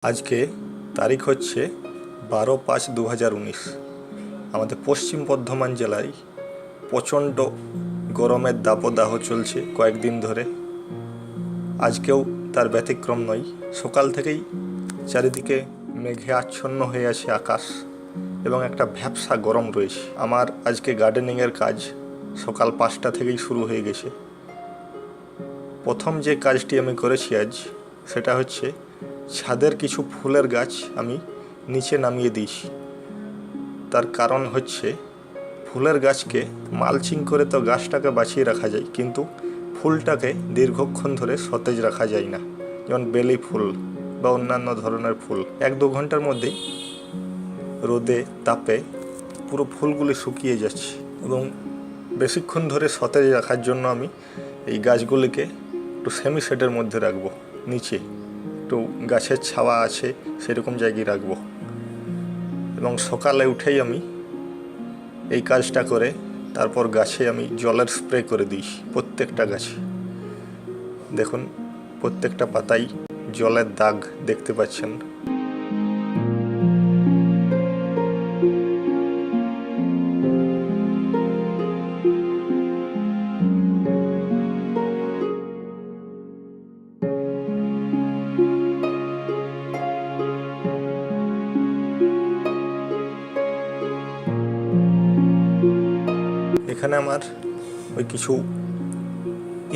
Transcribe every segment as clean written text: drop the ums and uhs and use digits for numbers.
আজকে তারিখ হচ্ছে 12/5/2019। আমাদের পশ্চিম বর্ধমান জেলায় প্রচণ্ড গরমের দাবদাহ চলছে কয়েকদিন ধরে। আজকেও তার ব্যতিক্রম নয়। সকাল থেকেই চারিদিকে মেঘে আচ্ছন্ন হয়ে আছে আকাশ এবং একটা ভ্যাপসা গরম রয়েছে। আমার আজকে গার্ডেনিংয়ের কাজ সকাল 5টা থেকেই শুরু হয়ে গেছে। প্রথম যে কাজটি আমি করেছি আজ, সেটা হচ্ছে ছাদের কিছু ফুলের গাছ আমি নিচে নামিয়ে দিয়েছি। তার কারণ হচ্ছে ফুলের গাছকে মালচিং করে তো গাছটাকে বাঁচিয়ে রাখা যায়, কিন্তু ফুলটাকে দীর্ঘক্ষণ ধরে সতেজ রাখা যায় না। যেমন বেলি ফুল বা অন্যান্য ধরনের ফুল 1-2 ঘন্টার মধ্যেই রোদে তাপে পুরো ফুলগুলি শুকিয়ে যাচ্ছে, এবং বেশিক্ষণ ধরে সতেজ রাখার জন্য আমি এই গাছগুলিকে একটু সেমি শেডের মধ্যে রাখবো। নিচে একটু গাছের ছাওয়া আছে সেরকম জায়গায় রাখবো, এবং সকালে উঠেই আমি এই কাজটা করে তারপর গাছে আমি জলের স্প্রে করে দিই। প্রত্যেকটা গাছে দেখুন, প্রত্যেকটা পাতায় জলের দাগ দেখতে পাচ্ছেন। এখানে আমার ওই কিছু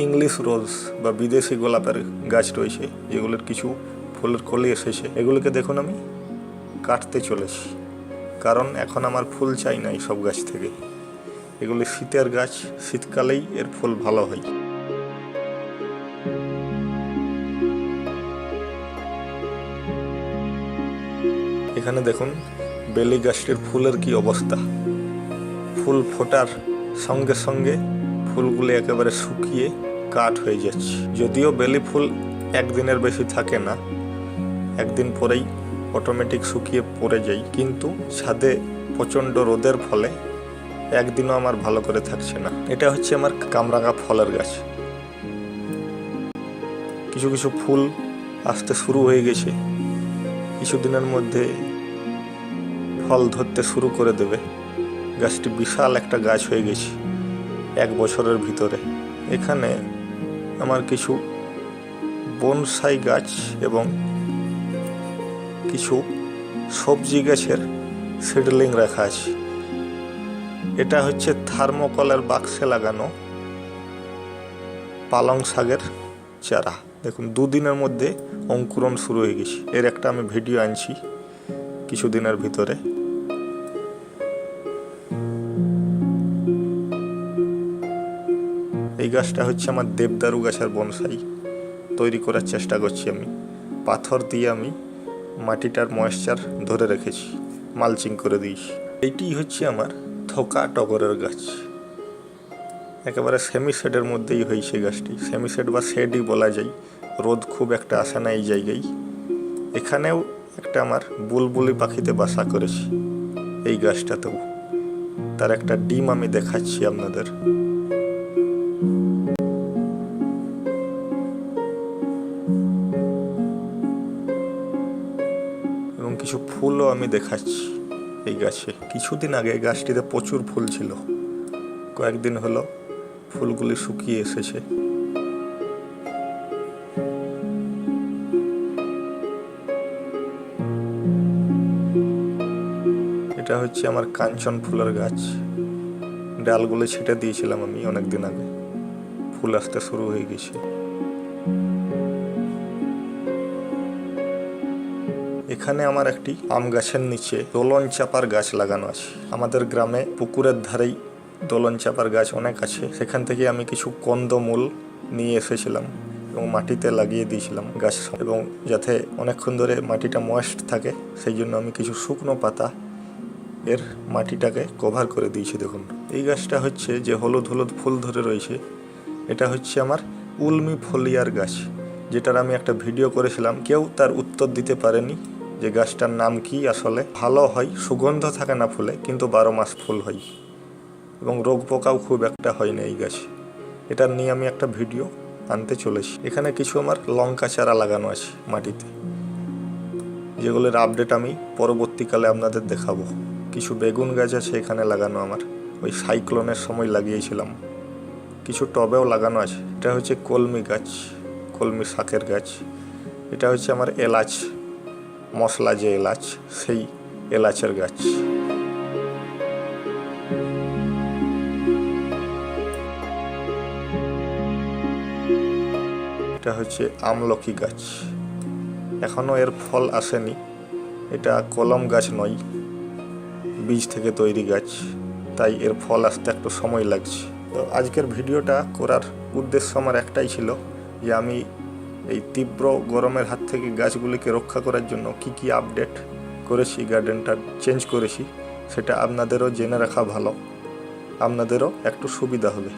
ইংলিশ রোজ বা বিদেশি গোলাপের গাছ রয়েছে, যেগুলোর কিছু ফুলের কলি এসেছে। এগুলোকে দেখুন আমি কাটতে চলেছি, কারণ এখন আমার ফুল চাই না এই সব গাছ থেকে। এগুলি শীতের গাছ, শীতকালেই এর ফুল ভালো হয়। এখানে দেখুন বেলি গাছটির ফুলের কি অবস্থা। ফুল ফোটার সঙ্গে সঙ্গে ফুলগুলি একেবারে শুকিয়ে কাঠ হয়ে যাচ্ছে। যদিও বেলি ফুল একদিনের বেশি থাকে না, একদিন পরেই অটোমেটিক শুকিয়ে পড়ে যায়, কিন্তু ছাদে প্রচণ্ড রোদের ফলে একদিনও আমার ভালো করে থাকছে না। এটা হচ্ছে আমার কামরাঙা ফলের গাছ। কিছু কিছু ফুল আসতে শুরু হয়ে গেছে, কিছুদিনের মধ্যে ফল ধরতে শুরু করে দেবে। গাছটি বিশাল একটা গাছ হয়ে গেছে 1 বছরের ভিতরে। এখানে আমার কিছু বনসাই গাছ এবং কিছু সবজি গাছের সিডলিং রাখা আছে। এটা হচ্ছে থার্মোকলের বাক্সে লাগানো পালং শাকের চারা। দেখুন 2 দিনের মধ্যে অঙ্কুরণ শুরু হয়ে গেছে। এর একটা আমি ভিডিও আনছি কিছুদিনের ভিতরে। এই গাছটা হচ্ছে আমার দেবদারু গাছের বনসাই তৈরি করার চেষ্টা করছি আমি। পাথর দিয়ে আমি মাটিটার ময়েশ্চার ধরে রেখেছি, মালচিং করে দিয়েছি। এইটি হচ্ছে আমার থোকা টগরের গাছ। একেবারে সেমি শেডের মধ্যেই হয়েছে গাছটি। সেমি শেড বা শেডই বলা যায়, রোদ খুব একটা আসে না এই জায়গায়। এখানেও একটা আমার বুলবুলি পাখিতে বাসা করেছি এই গাছটাতেও। তার একটা ডিম আমি দেখাচ্ছি আপনাদের। এবং কিছু ফুলও আমি দেখাচ্ছি এই গাছে। কিছুদিন আগে এই গাছটিতে প্রচুর ফুল ছিল, কয়েকদিন হলো ফুলগুলি শুকিয়ে এসেছে। এটা হচ্ছে আমার কাঞ্চন ফুলের গাছ। ডালগুলো ছিটে দিয়েছিলাম আমি অনেকদিন আগে, ফুল আসতে শুরু হয়ে গেছে। এখানে আমার একটি আম গাছের নিচে দোলন চাপার গাছ লাগানো আছে। আমাদের গ্রামে পুকুরের ধারেই দোলন চাপার গাছ অনেক আছে। সেখান থেকে আমি কিছু কন্দমূল নিয়ে এসেছিলাম এবং মাটিতে লাগিয়ে দিয়েছিলাম গাছ, এবং যাতে অনেকক্ষণ ধরে মাটিটা ময়েস্ট থাকে সেই জন্য আমি কিছু শুকনো পাতা এর মাটিটাকে কভার করে দিয়েছি। দেখুন এই গাছটা হচ্ছে যে হলুদ হলুদ ফুল ধরে রয়েছে, এটা হচ্ছে আমার উলমি ফলিয়ার গাছ, যেটার আমি একটা ভিডিও করেছিলাম। কেউ তার উত্তর দিতে পারেনি যে গাছটার নাম কি। আসলে ভালো হয়, সুগন্ধ থাকে না ফুলে, কিন্তু 12 মাস ফুল হয়, এবং রোগ পোকাও খুব একটা হয় না এই গাছে। এটা নিয়ে আমি একটা ভিডিও আনতে চলেছি। এখানে কিছু আমার লঙ্কা চারা লাগানো আছে মাটিতে। যেগুলোর আপডেট আমি পরবর্তীকালে আপনাদের দেখাবো। কিছু বেগুন গাছ আছে এখানে লাগানো, আমার ওই সাইক্লোনের সময় লাগিয়েছিলাম। কিছু টবেও লাগানো আছে। এটা হচ্ছে কলমি গাছ, কলমি শাকের গাছ। এটা হচ্ছে আমার এলাচ, মশলা যে এলাচ, সেই এলাচের গাছ। এটা হচ্ছে আমলকি গাছ, এখনও এর ফল আসেনি। এটা কলম গাছ নয়, বীজ থেকে তৈরি গাছ, তাই এর ফল আসতে একটু সময় লাগছে। তো আজকের ভিডিওটা করার উদ্দেশ্য আমার একটাই ছিল যে আমি এই তীব্র গরমের হাত থেকে গাছগুলিকে রক্ষা করার জন্য কি কি আপডেট করেছি, গার্ডেনটা চেঞ্জ করেছি, সেটা আপনাদেরও জেনে রাখা ভালো, আপনাদেরও একটু সুবিধা হবে।